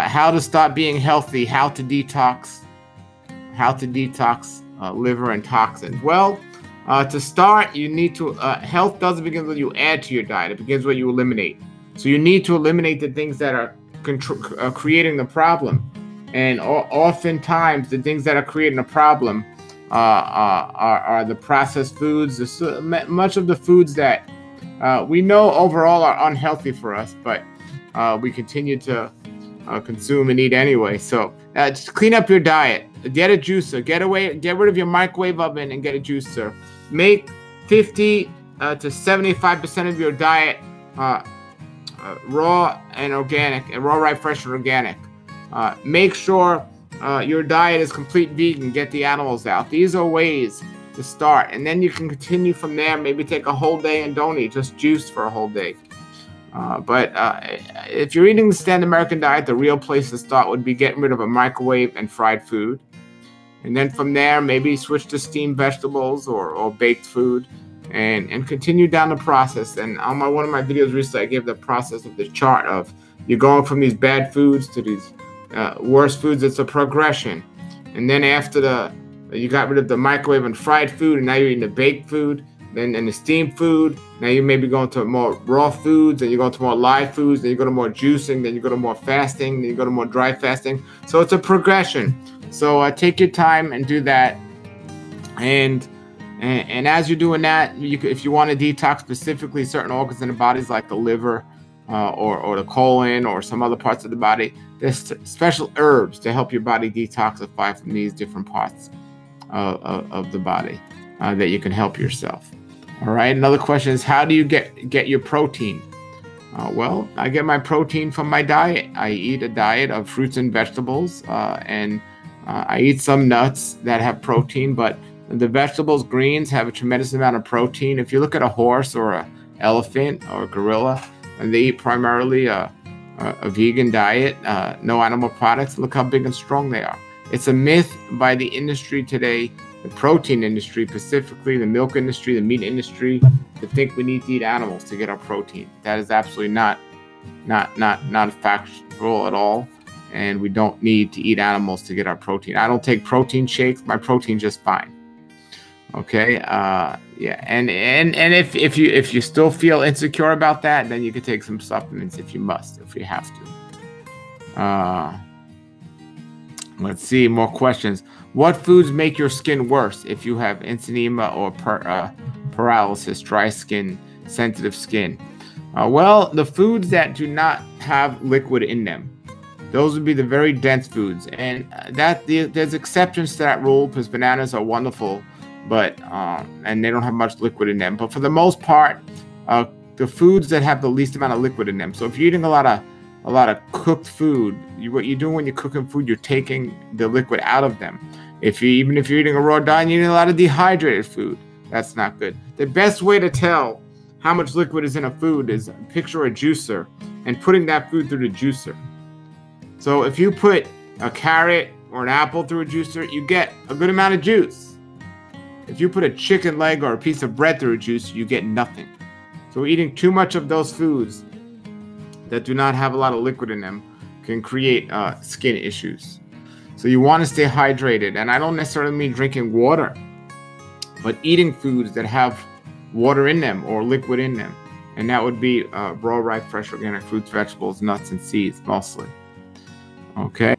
how to stop being healthy, how to detox liver and toxins. Well, to start, you need to, health doesn't begin when you add to your diet. It begins when you eliminate. So you need to eliminate the things that are creating the problem. And oftentimes, the things that are creating a problem are the processed foods. Much of the foods that we know overall are unhealthy for us, but we continue to consume and eat anyway. So just clean up your diet. Get a juicer. Get rid of your microwave oven and get a juicer. Make 50 to 75% of your diet raw and organic, and raw, right, fresh, and organic. Make sure your diet is complete vegan. Get the animals out. These are ways to start, and then you can continue from there. Maybe take a whole day and don't eat, just juice for a whole day. But if you're eating the standard American diet, the real place to start would be getting rid of a microwave and fried food. And then from there, maybe switch to steamed vegetables or baked food, and continue down the process. And on one of my videos recently, I gave the process of the chart of you're going from these bad foods to these worse foods. It's a progression. And then after you got rid of the microwave and fried food, and now you're eating the baked food, then and the steamed food. Now you may be going to more raw foods, and you go to more live foods, then you go to more juicing, then you go to more fasting, then you go to more dry fasting. So it's a progression. So take your time and do that. And as you're doing that, if you want to detox specifically certain organs in the bodies like the liver or the colon or some other parts of the body, there's special herbs to help your body detoxify from these different parts of the body that you can help yourself. All right. Another question is, how do you get your protein? Well, I get my protein from my diet. I eat a diet of fruits and vegetables, and I eat some nuts that have protein, but the vegetables, greens, have a tremendous amount of protein. If you look at a horse or an elephant or a gorilla, and they eat primarily a vegan diet, no animal products, look how big and strong they are. It's a myth by the industry today, the protein industry, specifically the milk industry, the meat industry, to think we need to eat animals to get our protein. That is absolutely not factual at all. And we don't need to eat animals to get our protein. I don't take protein shakes. My protein's just fine. Okay. Yeah. And if you still feel insecure about that, then you can take some supplements if you have to. Let's see, more questions. What foods make your skin worse if you have eczema or paralysis, dry skin, sensitive skin? Well, the foods that do not have liquid in them. Those would be the very dense foods, and there's exceptions to that rule because bananas are wonderful, but and they don't have much liquid in them. But for the most part, the foods that have the least amount of liquid in them. So if you're eating a lot of cooked food, what you're doing when you're cooking food, you're taking the liquid out of them. Even if you're eating a raw diet, you're eating a lot of dehydrated food. That's not good. The best way to tell how much liquid is in a food is picture a juicer and putting that food through the juicer. So if you put a carrot or an apple through a juicer, you get a good amount of juice. If you put a chicken leg or a piece of bread through a juicer, you get nothing. So eating too much of those foods that do not have a lot of liquid in them can create skin issues. So you want to stay hydrated. And I don't necessarily mean drinking water, but eating foods that have water in them or liquid in them. And that would be raw, ripe, fresh, organic fruits, vegetables, nuts, and seeds mostly. Okay.